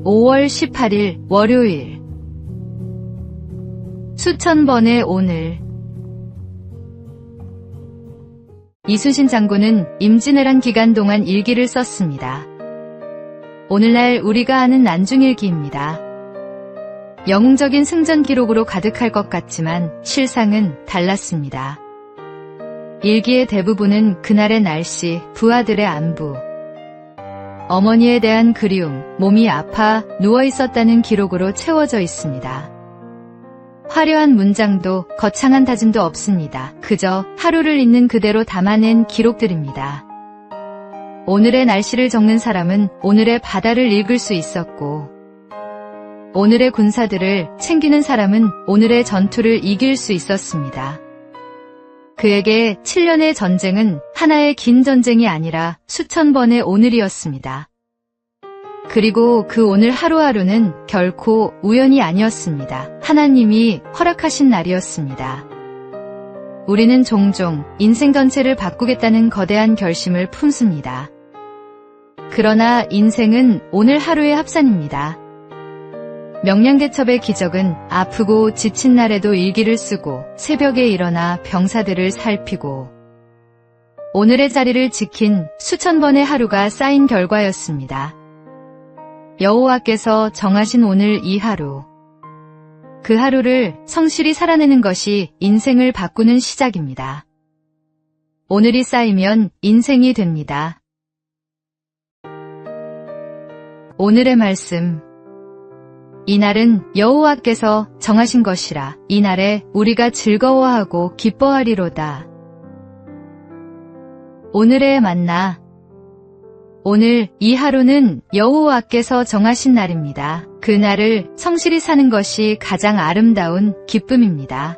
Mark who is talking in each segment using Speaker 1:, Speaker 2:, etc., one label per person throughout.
Speaker 1: 5월 18일 월요일. 수천 번의 오늘. 이순신 장군은 임진왜란 기간 동안 일기를 썼습니다. 오늘날 우리가 아는 난중일기입니다. 영웅적인 승전 기록으로 가득할 것 같지만 실상은 달랐습니다. 일기의 대부분은 그날의 날씨, 부하들의 안부, 어머니에 대한 그리움, 몸이 아파 누워있었다는 기록으로 채워져 있습니다. 화려한 문장도 거창한 다짐도 없습니다. 그저 하루를 있는 그대로 담아낸 기록들입니다. 오늘의 날씨를 적는 사람은 오늘의 바다를 읽을 수 있었고, 오늘의 군사들을 챙기는 사람은 오늘의 전투를 이길 수 있었습니다. 그에게 7년의 전쟁은 하나의 긴 전쟁이 아니라 수천 번의 오늘이었습니다. 그리고 그 오늘 하루하루는 결코 우연이 아니었습니다. 하나님이 허락하신 날이었습니다. 우리는 종종 인생 전체를 바꾸겠다는 거대한 결심을 품습니다. 그러나 인생은 오늘 하루의 합산입니다. 명량대첩의 기적은 아프고 지친 날에도 일기를 쓰고 새벽에 일어나 병사들을 살피고 오늘의 자리를 지킨 수천 번의 하루가 쌓인 결과였습니다. 여호와께서 정하신 오늘 이 하루, 그 하루를 성실히 살아내는 것이 인생을 바꾸는 시작입니다. 오늘이 쌓이면 인생이 됩니다. 오늘의 말씀. 이날은 여호와께서 정하신 것이라. 이날에 우리가 즐거워하고 기뻐하리로다. 오늘의 만나. 오늘 이 하루는 여호와께서 정하신 날입니다. 그 날을 성실히 사는 것이 가장 아름다운 기쁨입니다.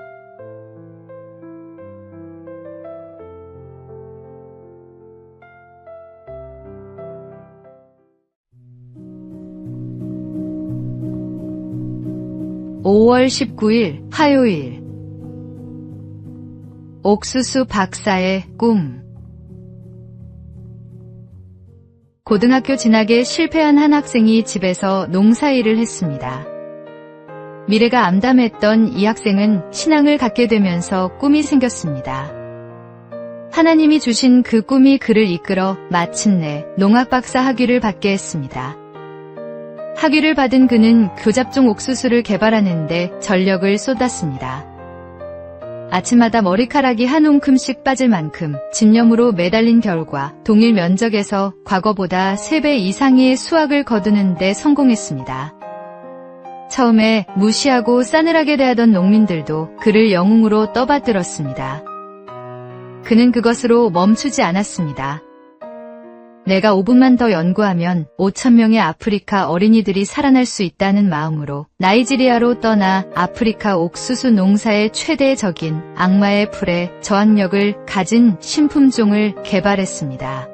Speaker 1: (5월 19일) 화요일. 옥수수 박사의 꿈. 고등학교 진학에 실패한 한 학생이 집에서 농사일을 했습니다. 미래가 암담했던 이 학생은 신앙을 갖게 되면서 꿈이 생겼습니다. 하나님이 주신 그 꿈이 그를 이끌어 마침내 농학박사 학위를 받게 했습니다. 학위를 받은 그는 교잡종 옥수수를 개발하는 데 전력을 쏟았습니다. 아침마다 머리카락이 한 움큼씩 빠질 만큼 집념으로 매달린 결과 동일 면적에서 과거보다 3배 이상의 수확을 거두는 데 성공했습니다. 처음에 무시하고 싸늘하게 대하던 농민들도 그를 영웅으로 떠받들었습니다. 그는 그것으로 멈추지 않았습니다. 내가 5분만 더 연구하면 5,000명의 아프리카 어린이들이 살아날 수 있다는 마음으로 나이지리아로 떠나 아프리카 옥수수 농사의 최대 적인 악마의 풀에 저항력을 가진 신품종을 개발했습니다.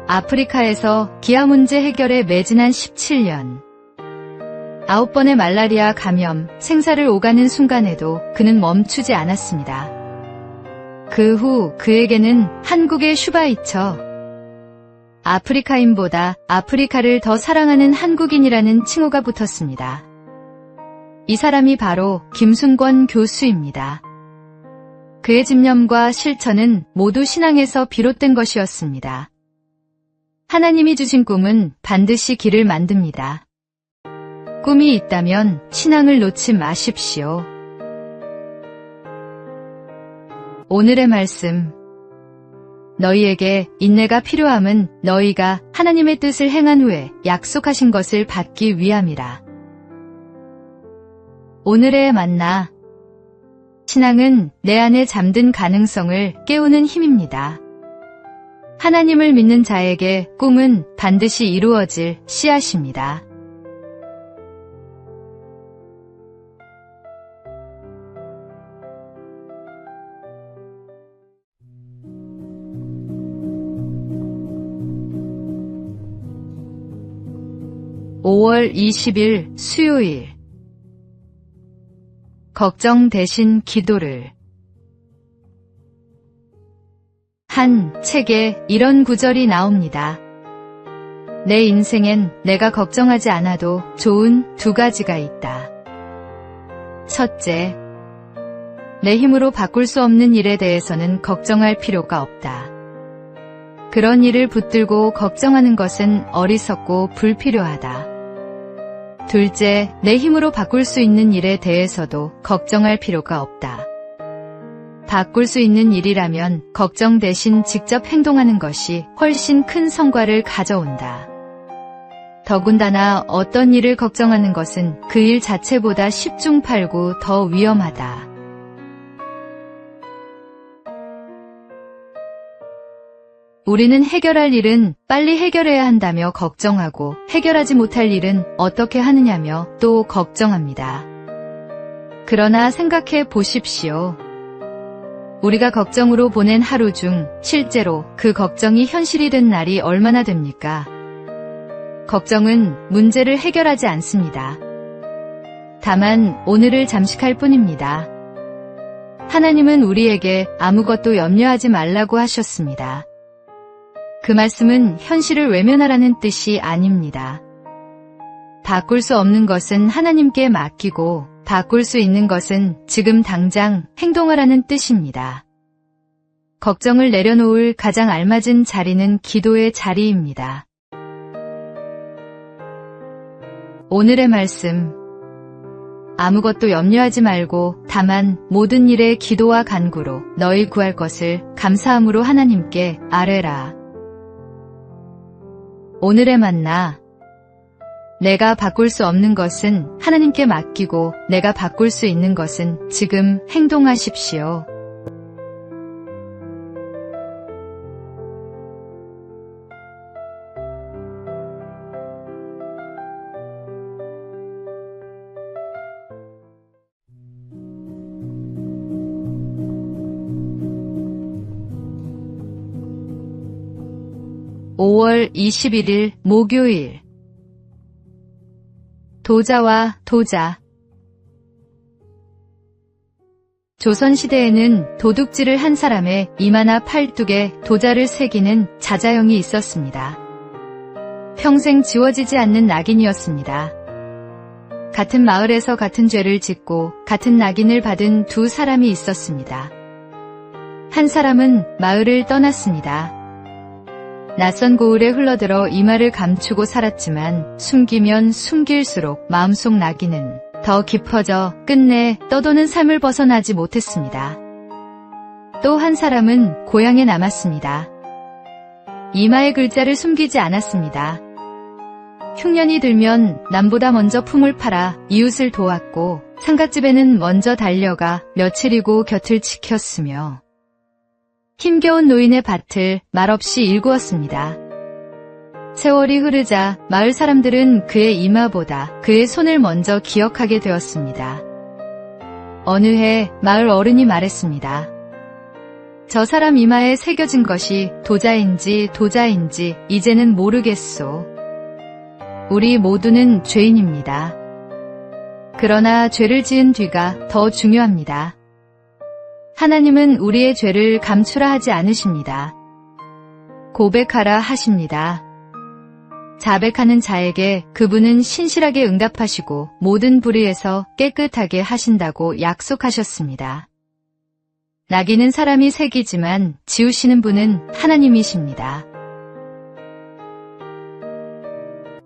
Speaker 1: 아프리카에서 기아 문제 해결에 매진한 17년. 9번의 말라리아 감염, 생사를 오가는 순간에도 그는 멈추지 않았습니다. 그 후 그에게는 한국의 슈바이처, 아프리카인보다 아프리카를 더 사랑하는 한국인이라는 칭호가 붙었습니다. 이 사람이 바로 김순권 교수입니다. 그의 집념과 실천은 모두 신앙에서 비롯된 것이었습니다. 하나님이 주신 꿈은 반드시 길을 만듭니다. 꿈이 있다면 신앙을 놓지 마십시오. 오늘의 말씀. 너희에게 인내가 필요함은 너희가 하나님의 뜻을 행한 후에 약속하신 것을 받기 위함이라. 오늘의 만나. 신앙은 내 안에 잠든 가능성을 깨우는 힘입니다. 하나님을 믿는 자에게 꿈은 반드시 이루어질 씨앗입니다. (5월 20일) 수요일. 걱정 대신 기도를. 한 책에 이런 구절이 나옵니다. 내 인생엔 내가 걱정하지 않아도 좋은 두 가지가 있다. 첫째, 내 힘으로 바꿀 수 없는 일에 대해서는 걱정할 필요가 없다. 그런 일을 붙들고 걱정하는 것은 어리석고 불필요하다. 둘째, 내 힘으로 바꿀 수 있는 일에 대해서도 걱정할 필요가 없다. 바꿀 수 있는 일이라면 걱정 대신 직접 행동하는 것이 훨씬 큰 성과를 가져온다. 더군다나 어떤 일을 걱정하는 것은 그 일 자체보다 십중팔구 더 위험하다. 우리는 해결할 일은 빨리 해결해야 한다며 걱정하고 해결하지 못할 일은 어떻게 하느냐며 또 걱정합니다. 그러나 생각해 보십시오. 우리가 걱정으로 보낸 하루 중 실제로 그 걱정이 현실이 된 날이 얼마나 됩니까? 걱정은 문제를 해결하지 않습니다. 다만 오늘을 잠식할 뿐입니다. 하나님은 우리에게 아무것도 염려하지 말라고 하셨습니다. 그 말씀은 현실을 외면하라는 뜻이 아닙니다. 바꿀 수 없는 것은 하나님께 맡기고 바꿀 수 있는 것은 지금 당장 행동하라는 뜻입니다. 걱정을 내려놓을 가장 알맞은 자리는 기도의 자리입니다. 오늘의 말씀, 아무것도 염려하지 말고 다만 모든 일에 기도와 간구로 너희 구할 것을 감사함으로 하나님께 아뢰라. 오늘의 만나, 내가 바꿀 수 없는 것은 하나님께 맡기고 내가 바꿀 수 있는 것은 지금 행동하십시오. (5월 21일) 목요일. 도자와 도자. 조선시대에는 도둑질을 한 사람의 이마나 팔뚝에 도자를 새기는 자자형이 있었습니다. 평생 지워지지 않는 낙인이었습니다. 같은 마을에서 같은 죄를 짓고 같은 낙인을 받은 두 사람이 있었습니다. 한 사람은 마을을 떠났습니다. 낯선 고을에 흘러들어 이마를 감추고 살았지만 숨기면 숨길수록 마음속 낙인은 더 깊어져 끝내 떠도는 삶을 벗어나지 못했습니다. 또 한 사람은 고향에 남았습니다. 이마의 글자를 숨기지 않았습니다. 흉년이 들면 남보다 먼저 품을 팔아 이웃을 도왔고 상갓집에는 먼저 달려가 며칠이고 곁을 지켰으며 힘겨운 노인의 밭을 말없이 일구었습니다. 세월이 흐르자 마을 사람들은 그의 이마보다 그의 손을 먼저 기억하게 되었습니다. 어느 해 마을 어른이 말했습니다. 저 사람 이마에 새겨진 것이 도자인지 이제는 모르겠소. 우리 모두는 죄인입니다. 그러나 죄를 지은 뒤가 더 중요합니다. 하나님은 우리의 죄를 감추라 하지 않으십니다. 고백하라 하십니다. 자백하는 자에게 그분은 신실하게 응답하시고 모든 불의에서 깨끗하게 하신다고 약속하셨습니다. 낙인은 사람이 새기지만 지우시는 분은 하나님이십니다.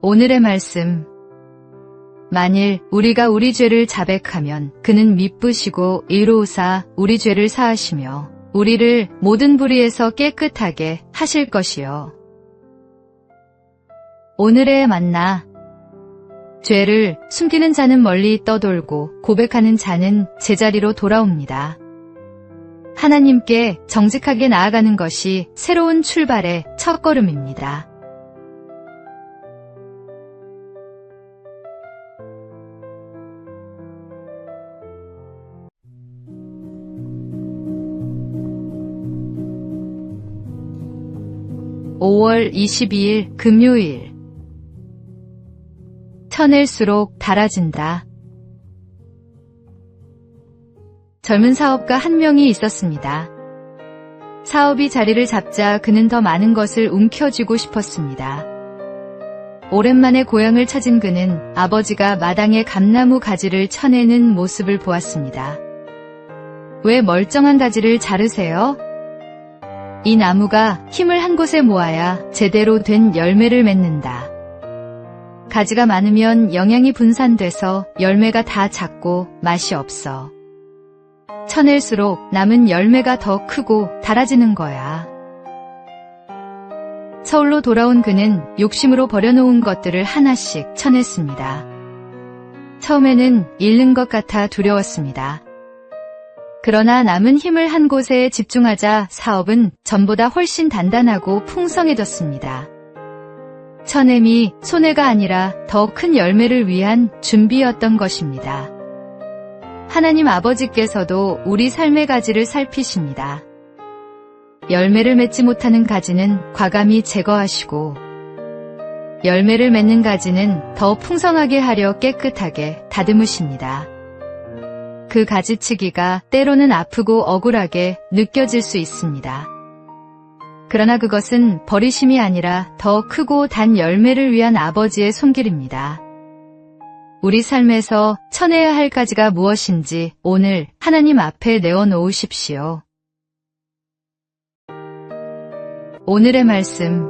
Speaker 1: 오늘의 말씀, 만일 우리가 우리 죄를 자백하면 그는 미쁘시고 의로우사 우리 죄를 사하시며 우리를 모든 불의에서 깨끗하게 하실 것이요. 오늘의 만나, 죄를 숨기는 자는 멀리 떠돌고 고백하는 자는 제자리로 돌아옵니다. 하나님께 정직하게 나아가는 것이 새로운 출발의 첫걸음입니다. (5월 22일) 금요일. 쳐낼수록 달아진다. 젊은 사업가 한 명이 있었습니다. 사업이 자리를 잡자 그는 더 많은 것을 움켜쥐고 싶었습니다. 오랜만에 고향을 찾은 그는 아버지가 마당에 감나무 가지를 쳐내는 모습을 보았습니다. 왜 멀쩡한 가지를 자르세요? 이 나무가 힘을 한 곳에 모아야 제대로 된 열매를 맺는다. 가지가 많으면 영양이 분산돼서 열매가 다 작고 맛이 없어. 쳐낼수록 남은 열매가 더 크고 달아지는 거야. 서울로 돌아온 그는 욕심으로 버려놓은 것들을 하나씩 쳐냈습니다. 처음에는 잃는 것 같아 두려웠습니다. 그러나 남은 힘을 한 곳에 집중하자 사업은 전보다 훨씬 단단하고 풍성해졌습니다. 쳐냄이 손해가 아니라 더 큰 열매를 위한 준비였던 것입니다. 하나님 아버지께서도 우리 삶의 가지를 살피십니다. 열매를 맺지 못하는 가지는 과감히 제거하시고 열매를 맺는 가지는 더 풍성하게 하려 깨끗하게 다듬으십니다. 그 가지치기가 때로는 아프고 억울하게 느껴질 수 있습니다. 그러나 그것은 버리심이 아니라 더 크고 단 열매를 위한 아버지의 손길입니다. 우리 삶에서 쳐내야 할 가지가 무엇인지 오늘 하나님 앞에 내어놓으십시오. 오늘의 말씀.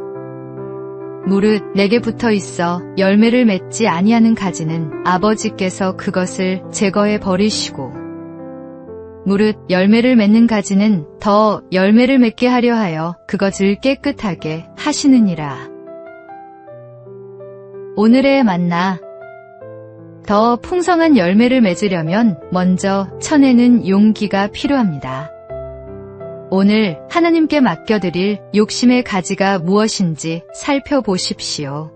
Speaker 1: 무릇 내게 붙어 있어 열매를 맺지 아니하는 가지는 아버지께서 그것을 제거해 버리시고 무릇 열매를 맺는 가지는 더 열매를 맺게 하려 하여 그것을 깨끗하게 하시느니라. 오늘의 만나. 더 풍성한 열매를 맺으려면 먼저 쳐내는 용기가 필요합니다. 오늘 하나님께 맡겨드릴 욕심의 가지가 무엇인지 살펴보십시오.